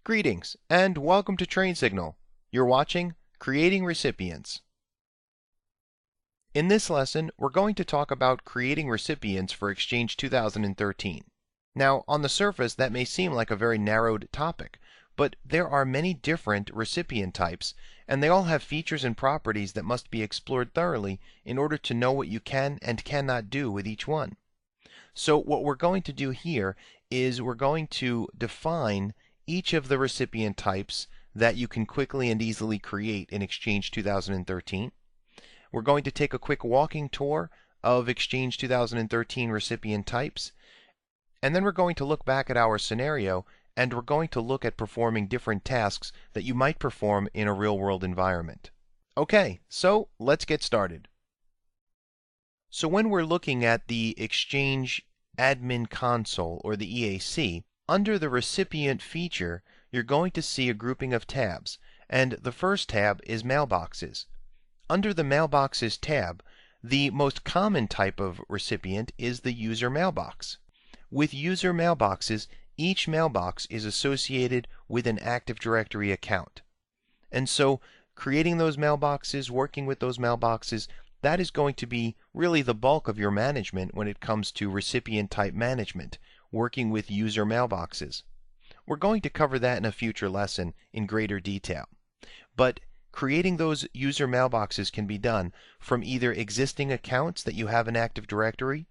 Greetings and welcome to Train Signal. You're watching Creating Recipients. In this lesson, we're going to talk about creating recipients for Exchange 2013. Now, on the surface, that may seem like a very narrowed topic, but there are many different recipient types, and they all have features and properties that must be explored thoroughly in order to know what you can and cannot do with each one. So what we're going to do here is we're going to define each of the recipient types that you can quickly and easily create in Exchange 2013. We're going to take a quick walking tour of Exchange 2013 recipient types, and then we're going to look back at our scenario and we're going to look at performing different tasks that you might perform in a real-world environment. Okay, so let's get started. So when we're looking at the Exchange Admin Console, or the EAC, under the Recipient feature, you're going to see a grouping of tabs, and the first tab is Mailboxes. Under the Mailboxes tab, the most common type of recipient is the user mailbox. With user mailboxes, each mailbox is associated with an Active Directory account. And so, creating those mailboxes, working with those mailboxes, that is going to be really the bulk of your management when it comes to recipient type management, working with user mailboxes. We're going to cover that in a future lesson in greater detail. But creating those user mailboxes can be done from either existing accounts that you have in Active Directory,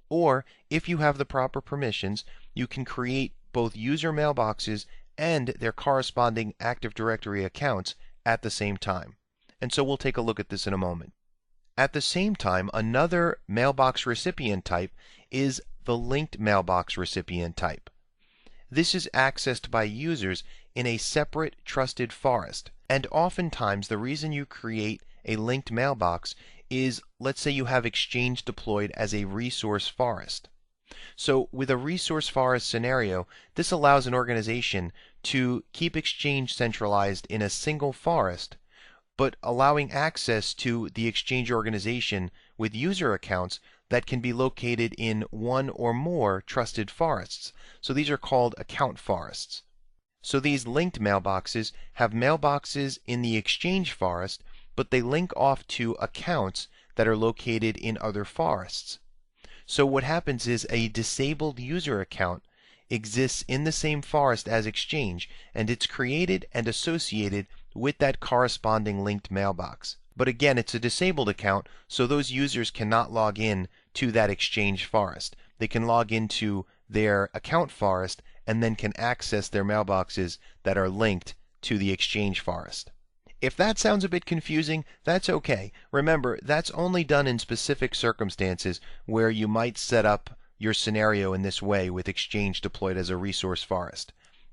or if you have the proper permissions, you can create both user mailboxes and their corresponding Active Directory accounts at the same time. And so we'll take a look at this in a moment. At the same time, another mailbox recipient type is the linked mailbox recipient type. This is accessed by users in a separate trusted forest, and oftentimes the reason you create a linked mailbox is, let's say you have Exchange deployed as a resource forest. So with a resource forest scenario, this allows an organization to keep Exchange centralized in a single forest, but allowing access to the Exchange organization with user accounts that can be located in one or more trusted forests. So these are called account forests. So these linked mailboxes have mailboxes in the Exchange forest, but they link off to accounts that are located in other forests. So what happens is a disabled user account exists in the same forest as Exchange, and it's created and associated with that corresponding linked mailbox. But again, it's a disabled account, so those users cannot log in to that Exchange forest. They can log into their account forest and then can access their mailboxes that are linked to the Exchange forest. If that sounds a bit confusing, that's okay. Remember, that's only done in specific circumstances where you might set up your scenario in this way with Exchange deployed as a resource forest.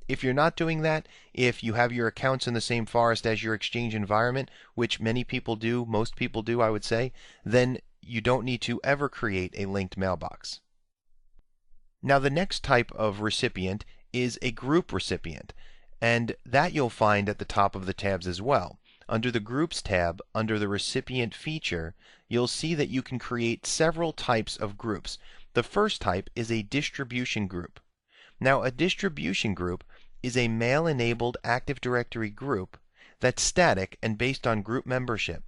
If you're not doing that, if you have your accounts in the same forest as your Exchange environment, which many people do, most people do, I would say, then you don't need to ever create a linked mailbox. Now the next type of recipient is a group recipient, and that you'll find at the top of the tabs as well. Under the Groups tab, under the Recipient feature, you'll see that you can create several types of groups. The first type is a distribution group. Now a distribution group is a mail-enabled Active Directory group that's static and based on group membership,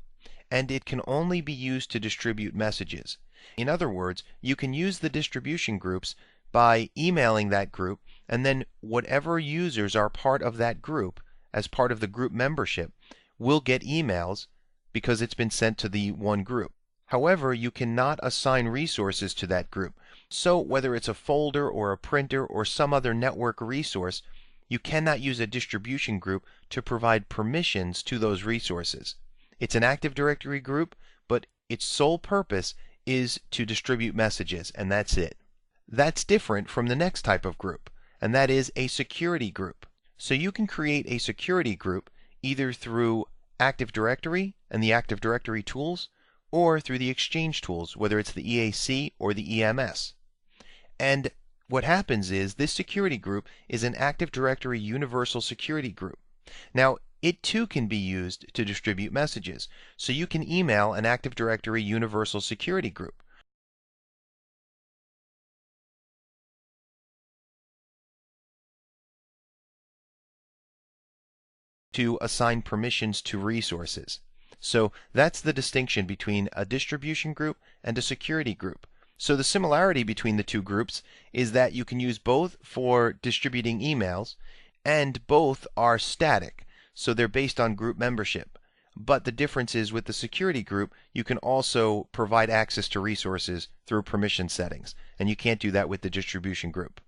and it can only be used to distribute messages. In other words, you can use the distribution groups by emailing that group, and then whatever users are part of that group as part of the group membership will get emails because it's been sent to the one group. However, you cannot assign resources to that group. So whether it's a folder or a printer or some other network resource, you cannot use a distribution group to provide permissions to those resources. It's an Active Directory group, but its sole purpose is to distribute messages, and that's it. That's different from the next type of group, and that is a security group. So you can create a security group either through Active Directory and the Active Directory tools, or through the Exchange tools, whether it's the EAC or the EMS. And what happens is this security group is an Active Directory Universal Security Group. Now, it too can be used to distribute messages. So you can email an Active Directory Universal Security Group. to assign permissions to resources. So that's the distinction between a distribution group and a security group. So the similarity between the two groups is that you can use both for distributing emails, and both are static, so they're based on group membership. But the difference is with the security group, you can also provide access to resources through permission settings, and you can't do that with the distribution group.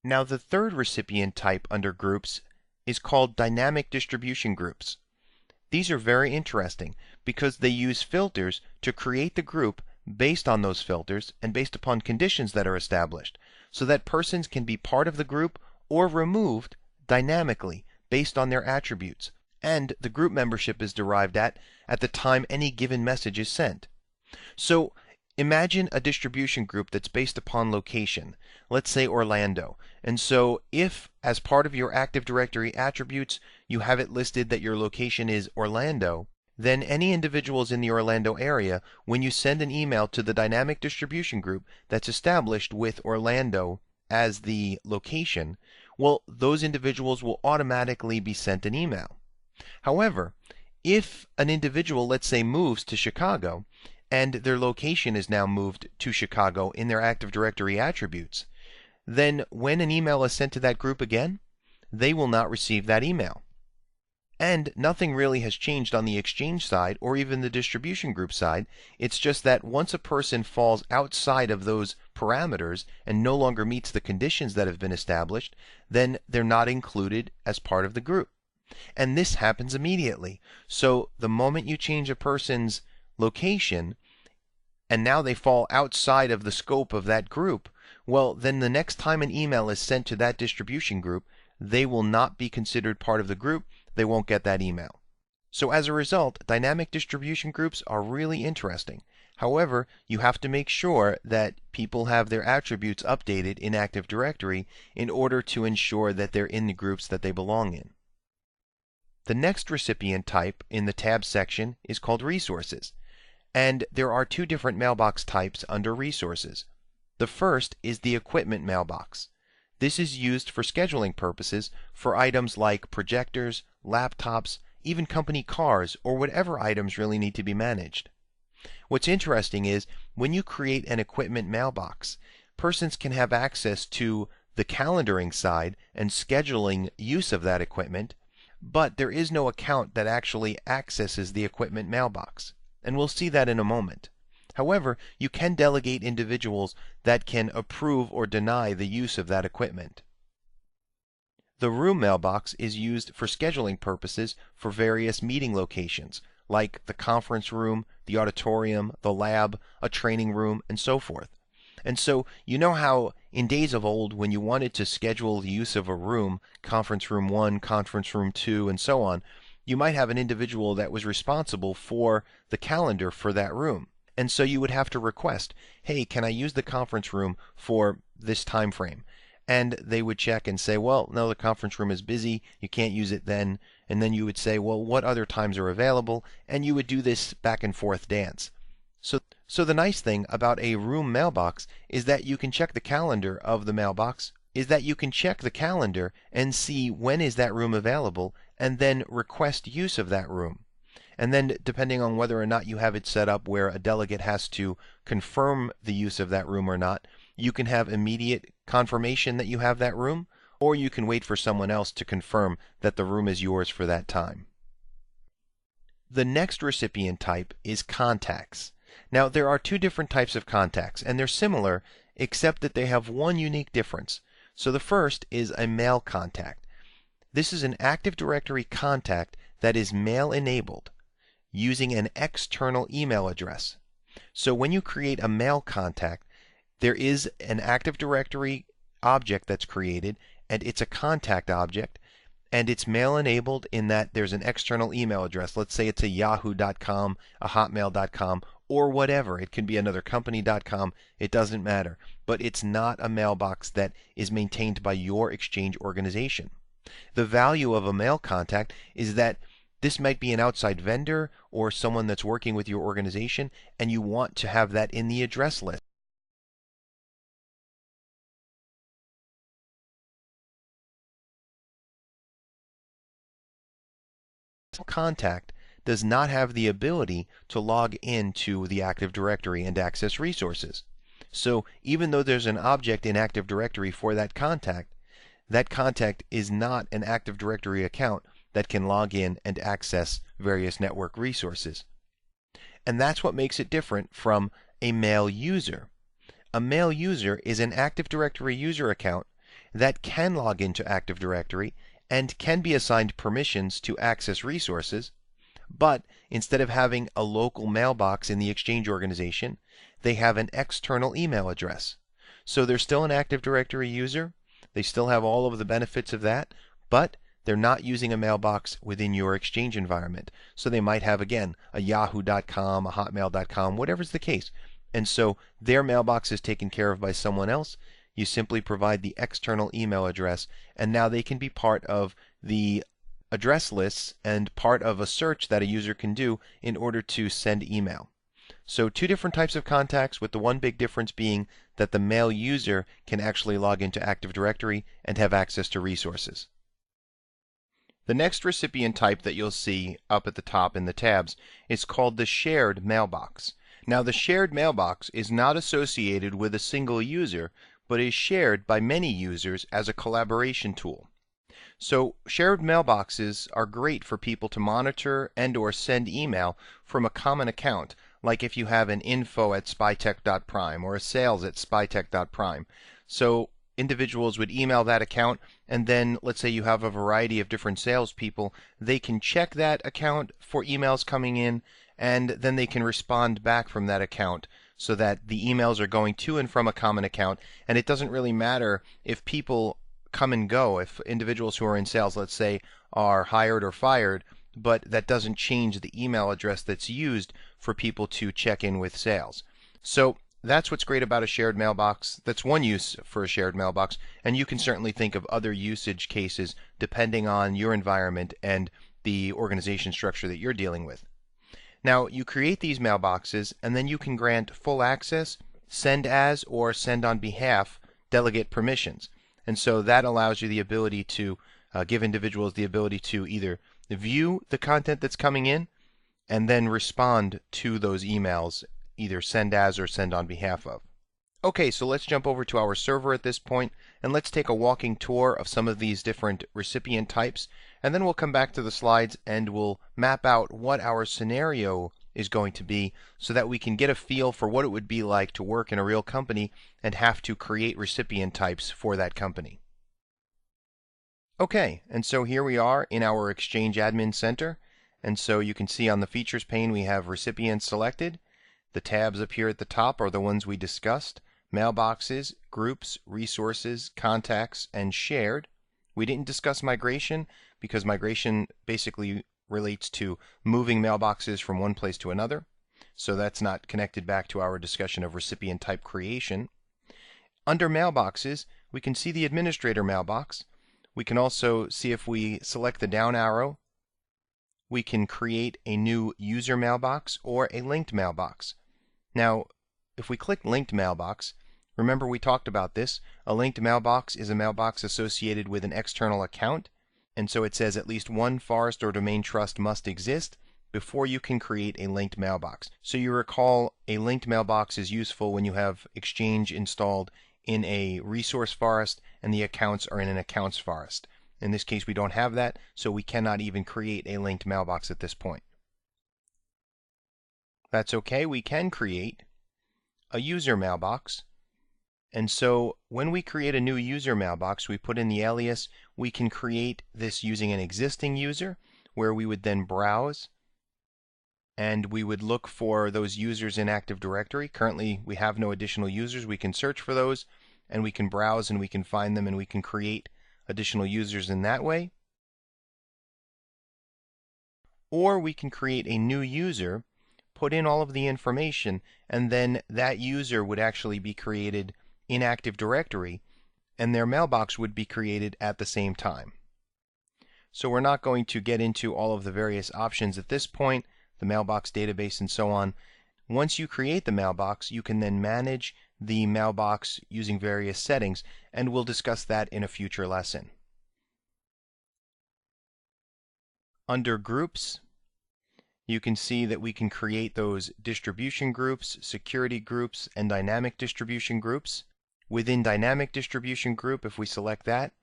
Now, the third recipient type under groups is called dynamic distribution groups. These are very interesting because they use filters to create the group based on those filters and based upon conditions that are established, so that persons can be part of the group or removed dynamically based on their attributes, and the group membership is derived at the time any given message is sent. So imagine a distribution group that's based upon location, let's say Orlando. And so if, as part of your Active Directory attributes, you have it listed that your location is Orlando, then any individuals in the Orlando area, when you send an email to the dynamic distribution group that's established with Orlando as the location, well, those individuals will automatically be sent an email. However, if an individual, let's say, moves to Chicago, and their location is now moved to Chicago in their Active Directory attributes, then when an email is sent to that group again, they will not receive that email. And nothing really has changed on the Exchange side or even the distribution group side. It's just that once a person falls outside of those parameters and no longer meets the conditions that have been established, then they're not included as part of the group. And this happens immediately. So the moment you change a person's location, and now they fall outside of the scope of that group, well, then the next time an email is sent to that distribution group, they will not be considered part of the group. They won't get that email. So as a result, dynamic distribution groups are really interesting. However, you have to make sure that people have their attributes updated in Active Directory in order to ensure that they're in the groups that they belong in. The next recipient type in the tab section is called resources. And there are two different mailbox types under resources. The first is the equipment mailbox. This is used for scheduling purposes for items like projectors, laptops, even company cars, or whatever items really need to be managed. What's interesting is when you create an equipment mailbox, persons can have access to the calendaring side and scheduling use of that equipment, but there is no account that actually accesses the equipment mailbox. And we'll see that in a moment. However, you can delegate individuals that can approve or deny the use of that equipment. The room mailbox is used for scheduling purposes for various meeting locations, like the conference room, the auditorium, the lab, a training room, and so forth. And so you know how in days of old, when you wanted to schedule the use of a room, conference room 1, conference room 2, and so on, you might have an individual that was responsible for the calendar for that room. And so you would have to request, hey, can I use the conference room for this time frame? And they would check and say, well, no, the conference room is busy, you can't use it then. And then you would say, well, what other times are available? And you would do this back and forth dance. So the nice thing about a room mailbox is that you can check the calendar of the mailbox, and see when is that room available, and then request use of that room. And then depending on whether or not you have it set up where a delegate has to confirm the use of that room or not, you can have immediate confirmation that you have that room, or you can wait for someone else to confirm that the room is yours for that time. The next recipient type is contacts. Now, there are two different types of contacts, and they're similar, except that they have one unique difference. So the first is a mail contact. This is an Active Directory contact that is mail-enabled, using an external email address. So when you create a mail contact, there is an Active Directory object that's created, and it's a contact object, and it's mail-enabled in that there's an external email address. Let's say it's a yahoo.com, a hotmail.com, or whatever. It can be another company.com. It doesn't matter. But it's not a mailbox that is maintained by your Exchange organization. The value of a mail contact is that this might be an outside vendor or someone that's working with your organization, and you want to have that in the address list. contact does not have the ability to log into the Active Directory and access resources. So even though there's an object in Active Directory for that contact is not an Active Directory account that can log in and access various network resources. And that's what makes it different from a mail user. A mail user is an Active Directory user account that can log into Active Directory and can be assigned permissions to access resources, but instead of having a local mailbox in the Exchange organization, they have an external email address. So they're still an Active Directory user, they still have all of the benefits of that, but they're not using a mailbox within your Exchange environment. So they might have, again, a yahoo.com, a hotmail.com, whatever's the case. And so their mailbox is taken care of by someone else. You simply provide the external email address, and now they can be part of the address lists and part of a search that a user can do in order to send email. So two different types of contacts, with the one big difference being that the mail user can actually log into Active Directory and have access to resources. The next recipient type that you'll see up at the top in the tabs is called the shared mailbox. Now, the shared mailbox is not associated with a single user, but is shared by many users as a collaboration tool. So shared mailboxes are great for people to monitor and or send email from a common account, like if you have an info@spytech.prime or a sales@spytech.prime. So individuals would email that account, and then let's say you have a variety of different salespeople, they can check that account for emails coming in, and then they can respond back from that account so that the emails are going to and from a common account, and it doesn't really matter if people come and go, if individuals who are in sales, let's say, are hired or fired, but that doesn't change the email address that's used for people to check in with sales. So that's what's great about a shared mailbox. That's one use for a shared mailbox, and you can certainly think of other usage cases depending on your environment and the organization structure that you're dealing with. Now, you create these mailboxes, and then you can grant full access, send as, or send on behalf delegate permissions. And so that allows you the ability to give individuals the ability to either view the content that's coming in and then respond to those emails, either send as or send on behalf of. Okay, so let's jump over to our server at this point, and let's take a walking tour of some of these different recipient types, and then we'll come back to the slides and we'll map out what our scenario is going to be so that we can get a feel for what it would be like to work in a real company and have to create recipient types for that company. Okay, and so here we are in our Exchange Admin Center, and so you can see on the features pane we have recipients selected. The tabs up here at the top are the ones we discussed: mailboxes, groups, resources, contacts, and shared. We didn't discuss migration because migration basically relates to moving mailboxes from one place to another, so that's not connected back to our discussion of recipient type creation. Under mailboxes, we can see the administrator mailbox. We can also see, if we select the down arrow, we can create a new user mailbox or a linked mailbox. Now, if we click linked mailbox, remember we talked about this. A linked mailbox is a mailbox associated with an external account, and so it says at least one forest or domain trust must exist before you can create a linked mailbox. So you recall, a linked mailbox is useful when you have Exchange installed in a resource forest and the accounts are in an accounts forest. In this case, we don't have that, so we cannot even create a linked mailbox at this point. That's okay, we can create a user mailbox. And so when we create a new user mailbox, we put in the alias. We can create this using an existing user, where we would then browse and we would look for those users in Active Directory. Currently, we have no additional users. We can search for those, and we can browse and we can find them, and we can create additional users in that way. Or we can create a new user, put in all of the information, and then that user would actually be created in Active Directory, and their mailbox would be created at the same time. So we're not going to get into all of the various options at this point, the mailbox database and so on. Once you create the mailbox, you can then manage the mailbox using various settings, and we'll discuss that in a future lesson. Under groups, you can see that we can create those distribution groups, security groups, and dynamic distribution groups. Within dynamic distribution group, if we select that,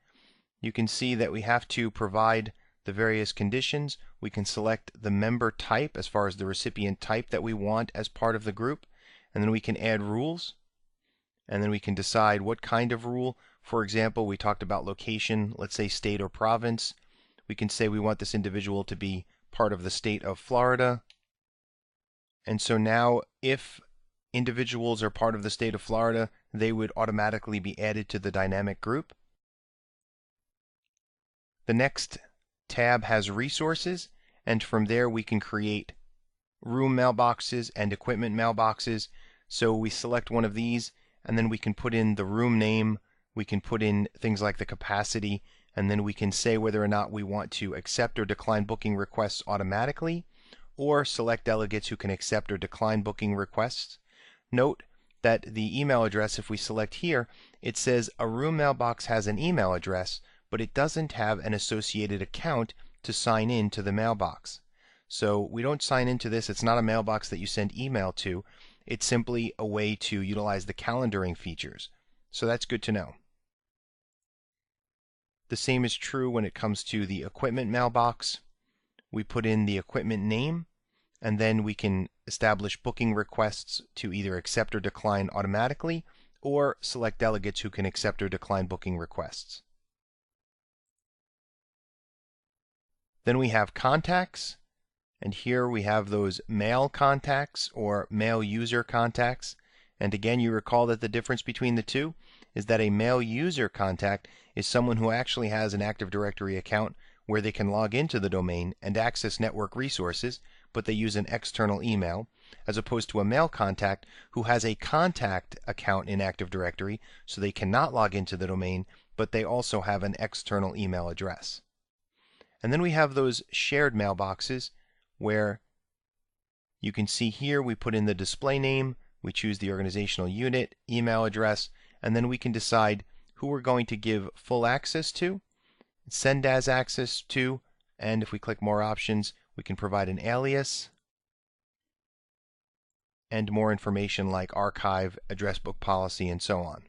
you can see that we have to provide the various conditions. We can select the member type as far as the recipient type that we want as part of the group, and then we can add rules, and then we can decide what kind of rule. For example, we talked about location, let's say state or province. We can say we want this individual to be part of the state of Florida. And so now if individuals are part of the state of Florida, they would automatically be added to the dynamic group. The next tab has resources, and from there we can create room mailboxes and equipment mailboxes. So we select one of these, and then we can put in the room name, we can put in things like the capacity, and then we can say whether or not we want to accept or decline booking requests automatically, or select delegates who can accept or decline booking requests. Note that the email address, if we select here, it says a room mailbox has an email address, but it doesn't have an associated account to sign in to the mailbox. So we don't sign into this. It's not a mailbox that you send email to. It's simply a way to utilize the calendaring features. So that's good to know. The same is true when it comes to the equipment mailbox. We put in the equipment name, and then we can establish booking requests to either accept or decline automatically, or select delegates who can accept or decline booking requests. Then we have contacts, and here we have those mail contacts or mail user contacts. And again, you recall that the difference between the two is that a mail user contact is someone who actually has an Active Directory account where they can log into the domain and access network resources, but they use an external email, as opposed to a mail contact who has a contact account in Active Directory, so they cannot log into the domain, but they also have an external email address. And then we have those shared mailboxes where you can see here we put in the display name, we choose the organizational unit, email address, and then we can decide who we're going to give full access to, send as access to, and if we click more options, we can provide an alias and more information like archive, address book policy, and so on.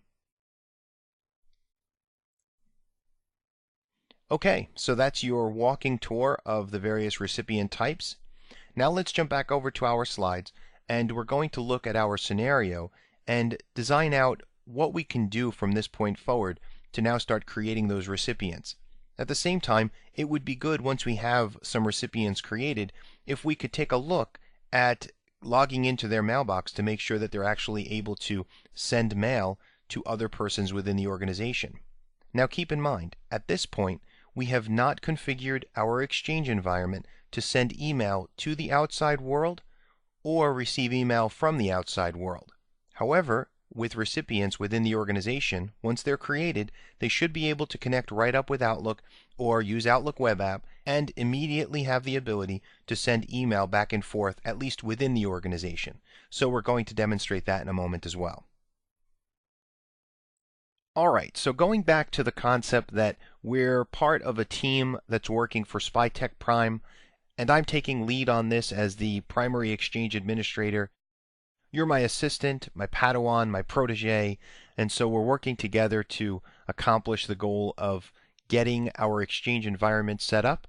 Okay, so that's your walking tour of the various recipient types. Now let's jump back over to our slides, and we're going to look at our scenario and design out what we can do from this point forward to now start creating those recipients. At the same time, it would be good once we have some recipients created if we could take a look at logging into their mailbox to make sure that they're actually able to send mail to other persons within the organization. Now keep in mind, at this point, we have not configured our Exchange environment to send email to the outside world or receive email from the outside world. However, with recipients within the organization, once they're created, they should be able to connect right up with Outlook or use Outlook web app and immediately have the ability to send email back and forth, at least within the organization. So we're going to demonstrate that in a moment as well. Alright, so going back to the concept that we're part of a team that's working for SpyTech Prime, and I'm taking lead on this as the primary Exchange administrator. You're my assistant, my Padawan, my protege, and so we're working together to accomplish the goal of getting our Exchange environment set up.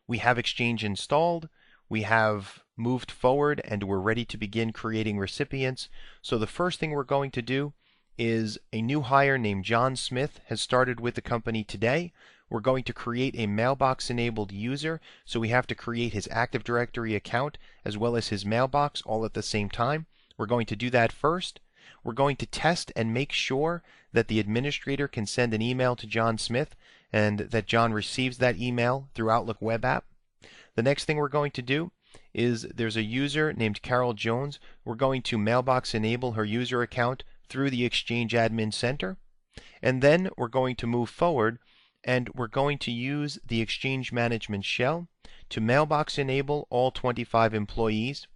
We have Exchange installed, we have moved forward, and we're ready to begin creating recipients. So the first thing we're going to do is a new hire named John Smith has started with the company today. We're going to create a mailbox-enabled user, so we have to create his Active Directory account as well as his mailbox all at the same time. We're going to do that first. We're going to test and make sure that the administrator can send an email to John Smith and that John receives that email through Outlook web app. The next thing we're going to do is there's a user named Carol Jones. We're going to mailbox enable her user account through the Exchange Admin Center. And then we're going to move forward and we're going to use the Exchange Management Shell to mailbox enable all 25 employees.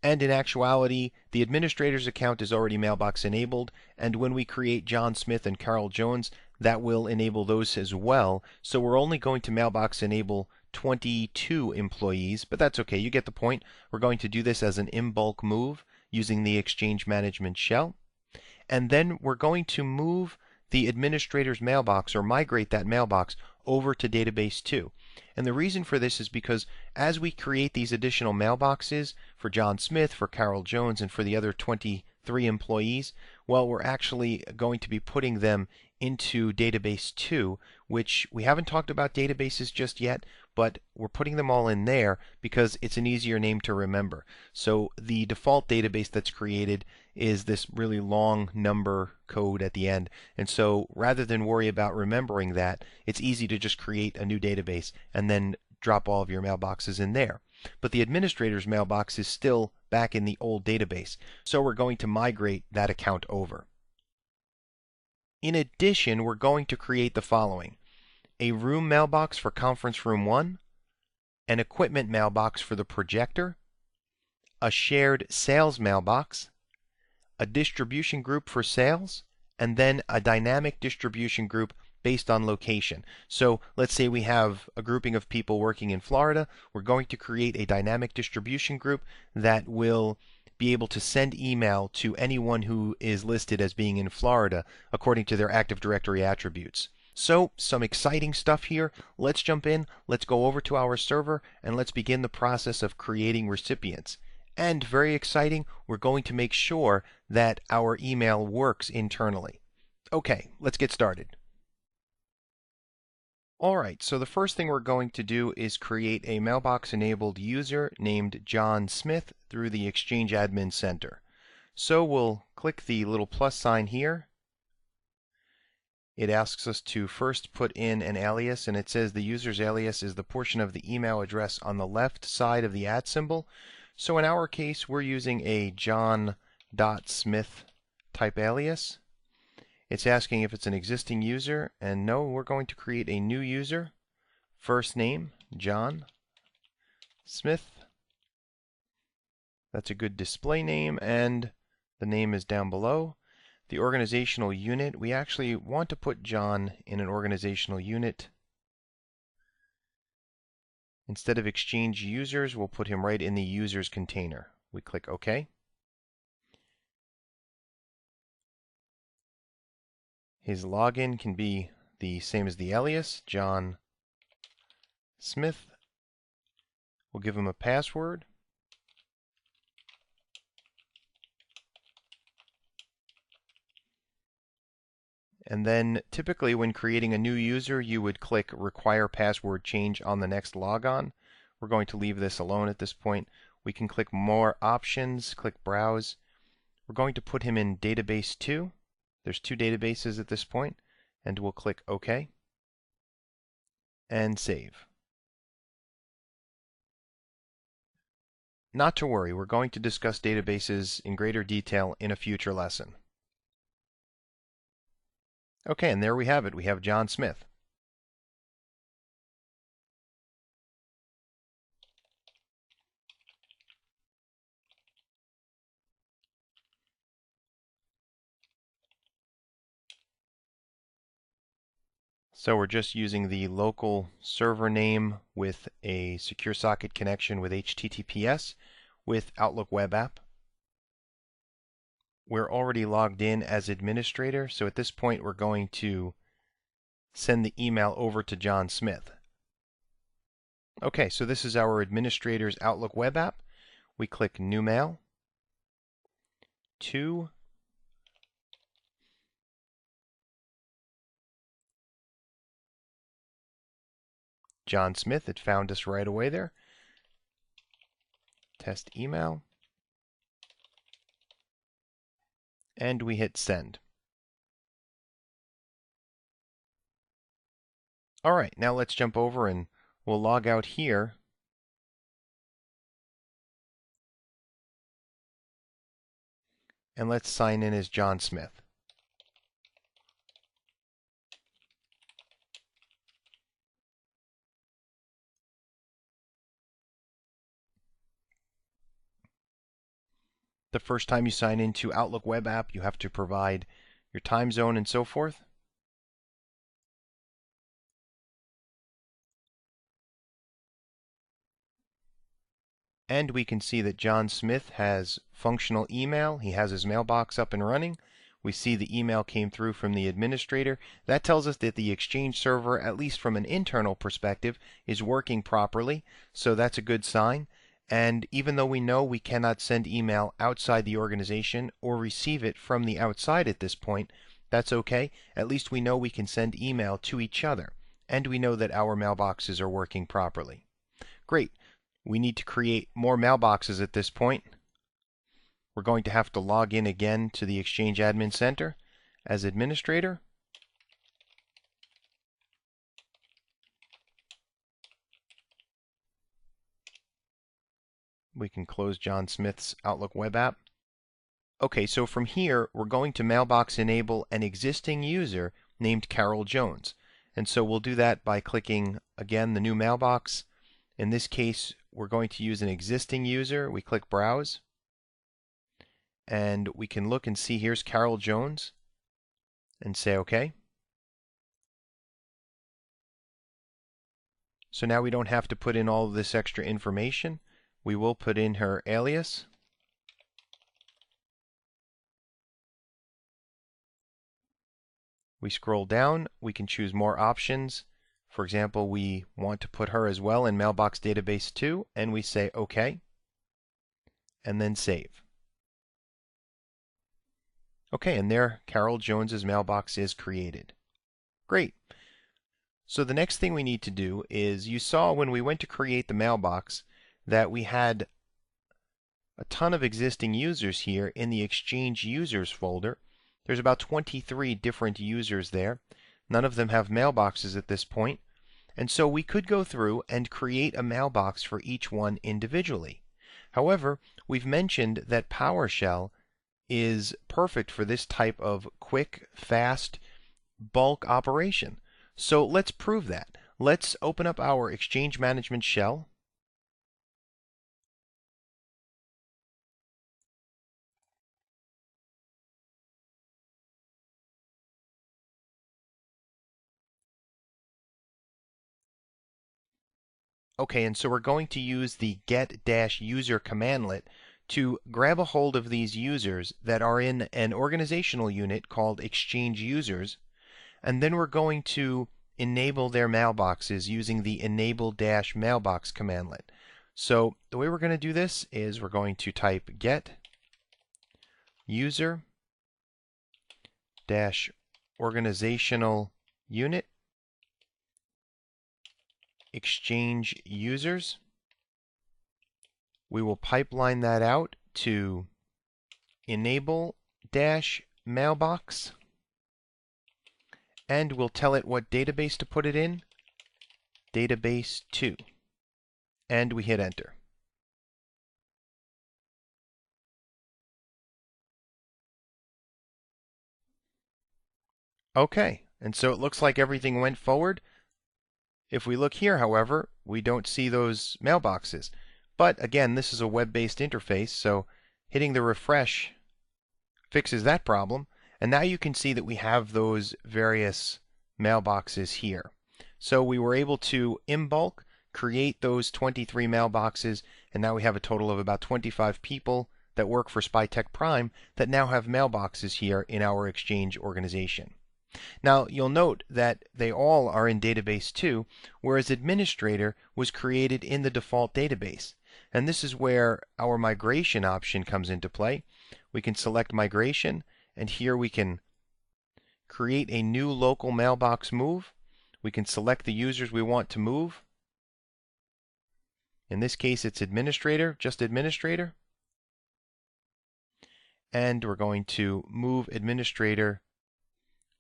And in actuality, the administrator's account is already mailbox enabled, and when we create John Smith and Carol Jones, that will enable those as well. So we're only going to mailbox enable 22 employees, but that's okay. You get the point. We're going to do this as an in-bulk move using the Exchange Management Shell. And then we're going to move the administrator's mailbox or migrate that mailbox over to database 2. And the reason for this is because as we create these additional mailboxes for John Smith, for Carol Jones, and for the other 23 employees, well, we're actually going to be putting them into database 2, which we haven't talked about databases just yet, but we're putting them all in there because it's an easier name to remember. So the default database that's created is this really long number code at the end. And so rather than worry about remembering that, it's easy to just create a new database and then drop all of your mailboxes in there. But the administrator's mailbox is still back in the old database. So we're going to migrate that account over. In addition, we're going to create the following: a room mailbox for conference room 1, an equipment mailbox for the projector, a shared sales mailbox, a distribution group for sales, and then a dynamic distribution group based on location. So let's say we have a grouping of people working in Florida. We're going to create a dynamic distribution group that will be able to send email to anyone who is listed as being in Florida according to their Active Directory attributes. So, some exciting stuff here. Let's jump in, let's go over to our server, and let's begin the process of creating recipients. And very exciting, we're going to make sure that our email works internally. Okay, let's get started. Alright, so the first thing we're going to do is create a mailbox-enabled user named John Smith through the Exchange Admin Center. So we'll click the little plus sign here. It asks us to first put in an alias, and it says the user's alias is the portion of the email address on the left side of the @ symbol. So in our case, we're using a john.smith type alias. It's asking if it's an existing user, and no, we're going to create a new user. First name, John Smith. That's a good display name, and the name is down below. The organizational unit, we actually want to put John in an organizational unit. Instead of Exchange users, we'll put him right in the users container. We click OK. His login can be the same as the alias, John Smith. We'll give him a password. And then typically when creating a new user, you would click Require Password Change on the next logon. We're going to leave this alone at this point. We can click More Options, click Browse. We're going to put him in Database 2. There's 2 databases at this point, and we'll click OK and save. Not to worry, we're going to discuss databases in greater detail in a future lesson. Okay, and there we have it. We have John Smith. So we're just using the local server name with a secure socket connection with HTTPS with Outlook Web App. We're already logged in as administrator, so at this point we're going to send the email over to John Smith. Okay, so this is our administrator's Outlook Web App. We click New Mail, to John Smith. It found us right away there. Test email. And we hit send. All right, now let's jump over and we'll log out here. And let's sign in as John Smith. The first time you sign into Outlook Web App, you have to provide your time zone and so forth. And we can see that John Smith has functional email. He has his mailbox up and running. We see the email came through from the administrator. That tells us that the Exchange server, at least from an internal perspective, is working properly. So that's a good sign. And even though we know we cannot send email outside the organization or receive it from the outside at this point, that's okay. At least we know we can send email to each other. And we know that our mailboxes are working properly. Great. We need to create more mailboxes at this point. We're going to have to log in again to the Exchange Admin Center as administrator. We can close John Smith's Outlook web app. Okay, so from here, we're going to mailbox enable an existing user named Carol Jones. And so we'll do that by clicking, again, the new mailbox. In this case, we're going to use an existing user. We click Browse. And we can look and see here's Carol Jones and say OK. So now we don't have to put in all of this extra information. We will put in her alias. We scroll down. We can choose more options. For example, we want to put her as well in Mailbox Database 2, and we say OK, and then save. Okay, and there Carol Jones's mailbox is created. Great. So the next thing we need to do is, you saw when we went to create the mailbox that we had a ton of existing users here in the Exchange Users folder. There's about 23 different users there. None of them have mailboxes at this point. And so we could go through and create a mailbox for each one individually. However, we've mentioned that PowerShell is perfect for this type of quick, fast, bulk operation. So let's prove that. Let's open up our Exchange Management Shell. Okay, and so we're going to use the get-user commandlet to grab a hold of these users that are in an organizational unit called Exchange Users, and then we're going to enable their mailboxes using the enable-mailbox commandlet. So the way we're going to do this is we're going to type get user organizational unit Exchange Users. We will pipeline that out to enable-mailbox, and we'll tell it what database to put it in, database 2, and we hit enter. Okay, and so it looks like everything went forward. If we look here, however, we don't see those mailboxes. But again, this is a web-based interface, so hitting the refresh fixes that problem. And now you can see that we have those various mailboxes here. So we were able to, in bulk, create those 23 mailboxes, and now we have a total of about 25 people that work for SpyTech Prime that now have mailboxes here in our Exchange organization. Now, you'll note that they all are in database 2, whereas administrator was created in the default database. And this is where our migration option comes into play. We can select migration, and here we can create a new local mailbox move. We can select the users we want to move. In this case, it's administrator, just administrator. And we're going to move administrator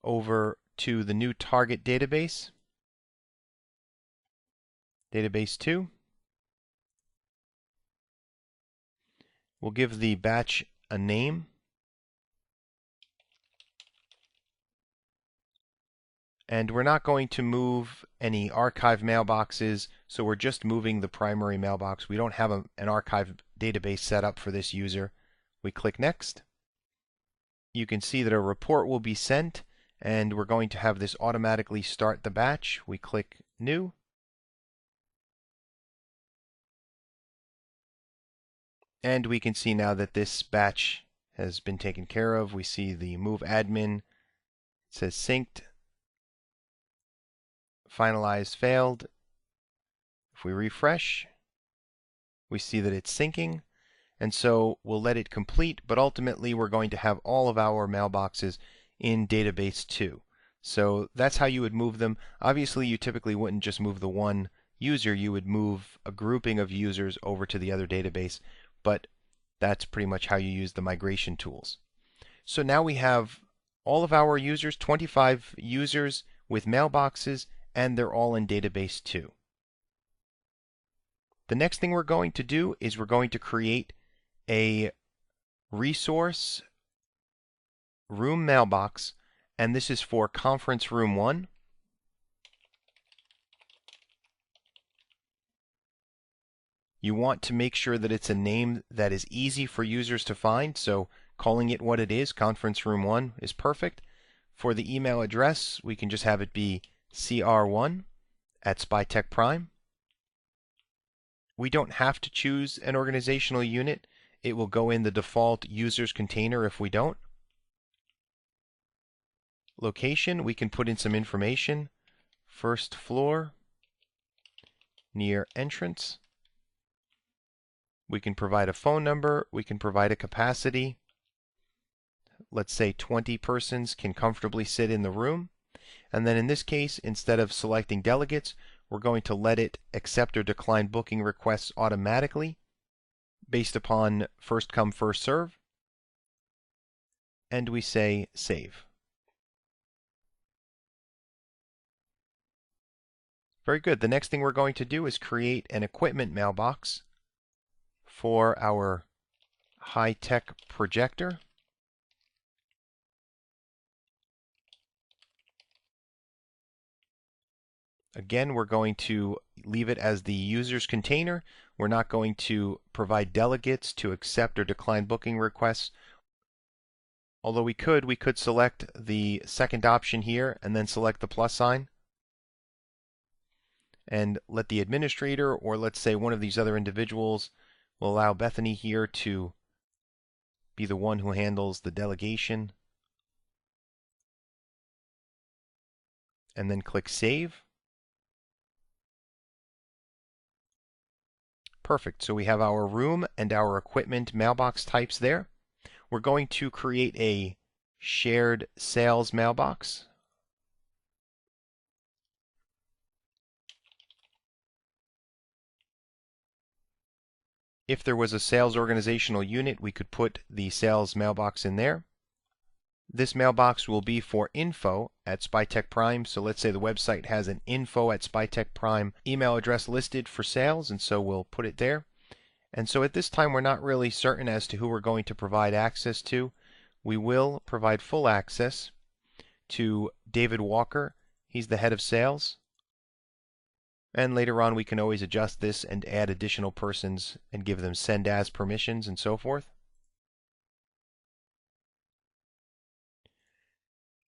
over to the new target database, database 2. We'll give the batch a name. And we're not going to move any archive mailboxes, so we're just moving the primary mailbox. We don't have an archive database set up for this user. We click Next. You can see that a report will be sent, and we're going to have this automatically start the batch. We click New. And we can see now that this batch has been taken care of. We see the move admin. It says synced, finalized, failed. If we refresh, we see that it's syncing. And so we'll let it complete, but ultimately we're going to have all of our mailboxes in database 2. So that's how you would move them. Obviously, you typically wouldn't just move the one user. You would move a grouping of users over to the other database, but that's pretty much how you use the migration tools. So now we have all of our users, 25 users with mailboxes, and they're all in database 2. The next thing we're going to do is we're going to create a resource room mailbox, and this is for conference room 1. You want to make sure that it's a name that is easy for users to find, so calling it what it is, conference room 1, is perfect. For the email address, we can just have it be cr1@spytechprime. We don't have to choose an organizational unit. It will go in the default users container if we don't. Location, we can put in some information. First floor, near entrance. We can provide a phone number. We can provide a capacity. Let's say 20 persons can comfortably sit in the room. And then in this case, instead of selecting delegates, we're going to let it accept or decline booking requests automatically based upon first come, first serve. And we say save. Very good. The next thing we're going to do is create an equipment mailbox for our high-tech projector. Again, we're going to leave it as the user's container. We're not going to provide delegates to accept or decline booking requests. Although we could select the second option here and then select the plus sign and let the administrator, or let's say one of these other individuals, will allow Bethany here to be the one who handles the delegation. And then click Save. Perfect. So we have our room and our equipment mailbox types there. We're going to create a shared sales mailbox. If there was a sales organizational unit, we could put the sales mailbox in there. This mailbox will be for info@SpyTechPrime. So let's say the website has an info@SpyTechPrime email address listed for sales, and so we'll put it there. And so at this time, we're not really certain as to who we're going to provide access to. We will provide full access to David Walker. He's the head of sales. And later on, we can always adjust this and add additional persons and give them send as permissions and so forth.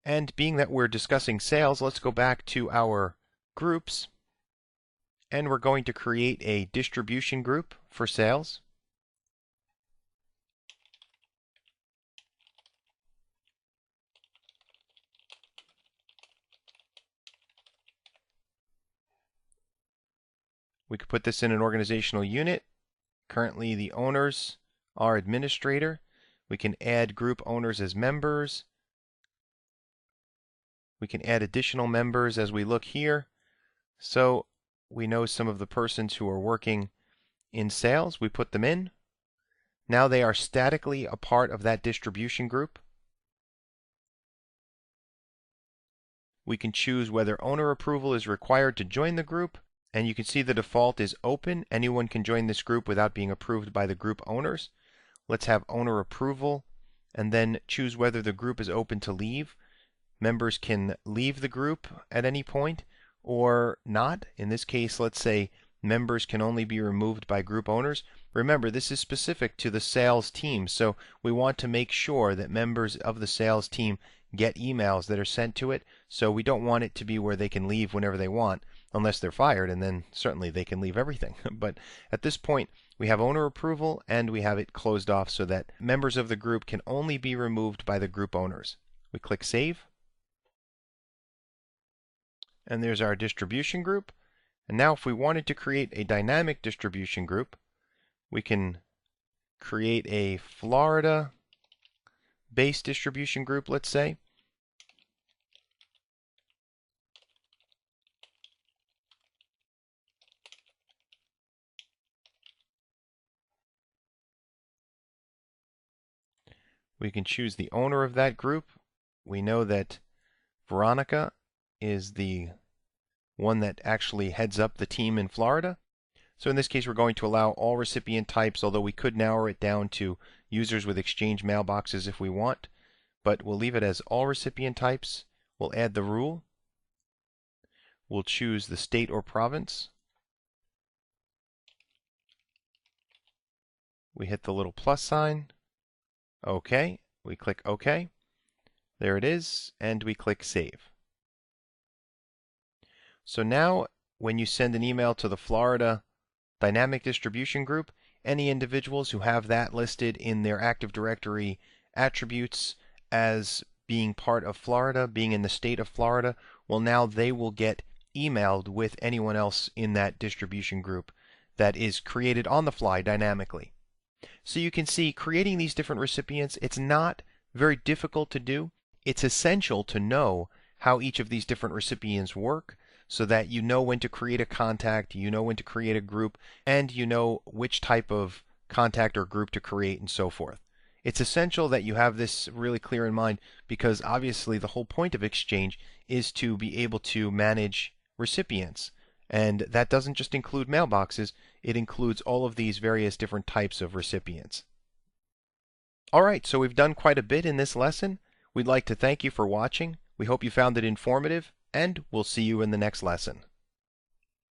And being that we're discussing sales, let's go back to our groups. And we're going to create a distribution group for sales. We could put this in an organizational unit. Currently, the owners are administrator. We can add group owners as members. We can add additional members as we look here. So we know some of the persons who are working in sales. We put them in. Now they are statically a part of that distribution group. We can choose whether owner approval is required to join the group. And you can see the default is open. Anyone can join this group without being approved by the group owners. Let's have owner approval and then choose whether the group is open to leave. Members can leave the group at any point or not. In this case, let's say members can only be removed by group owners. Remember, this is specific to the sales team, so we want to make sure that members of the sales team get emails that are sent to it, so we don't want it to be where they can leave whenever they want. unless they're fired, and then certainly they can leave everything. But at this point, we have owner approval and we have it closed off so that members of the group can only be removed by the group owners. We click Save. And there's our distribution group. And now if we wanted to create a dynamic distribution group, we can create a Florida-based distribution group, let's say. We can choose the owner of that group. We know that Veronica is the one that actually heads up the team in Florida. So in this case, we're going to allow all recipient types, although we could narrow it down to users with Exchange mailboxes if we want. But we'll leave it as all recipient types. We'll add the rule. We'll choose the state or province. We hit the little plus sign. OK. We click OK. There it is, and we click Save. So now when you send an email to the Florida Dynamic Distribution Group, any individuals who have that listed in their Active Directory attributes as being part of Florida, being in the state of Florida, well, now they will get emailed with anyone else in that distribution group that is created on the fly dynamically. So you can see creating these different recipients, it's not very difficult to do. It's essential to know how each of these different recipients work so that you know when to create a contact, you know when to create a group, and you know which type of contact or group to create and so forth. It's essential that you have this really clear in mind because obviously the whole point of Exchange is to be able to manage recipients. And that doesn't just include mailboxes, it includes all of these various different types of recipients. Alright, so we've done quite a bit in this lesson. We'd like to thank you for watching. We hope you found it informative, and we'll see you in the next lesson.